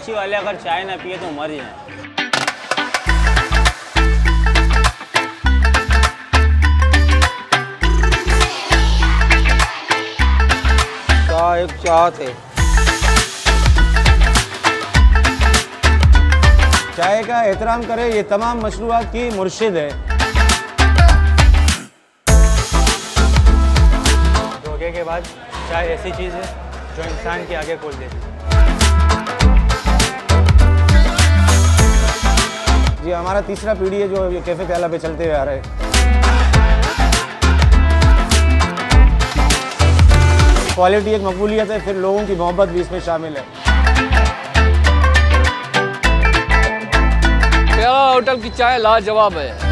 कराची वाले अगर चाय ना पिए तो मर जाए। चाय एक चाहत है। चाय का एहतराम करे, ये तमाम मशरूबात की मुर्शिद है। धोखे के बाद चाय ऐसी चीज़ है जो इंसान के आगे खोल देती है। जी हमारा तीसरा पीढ़ी है जो ये कैफ़े प्याला पे चलते हुए आ रहे हैं। क्वालिटी एक मकबूलियत है, फिर लोगों की मोहब्बत भी इसमें शामिल है। प्याला होटल की चाय लाजवाब है।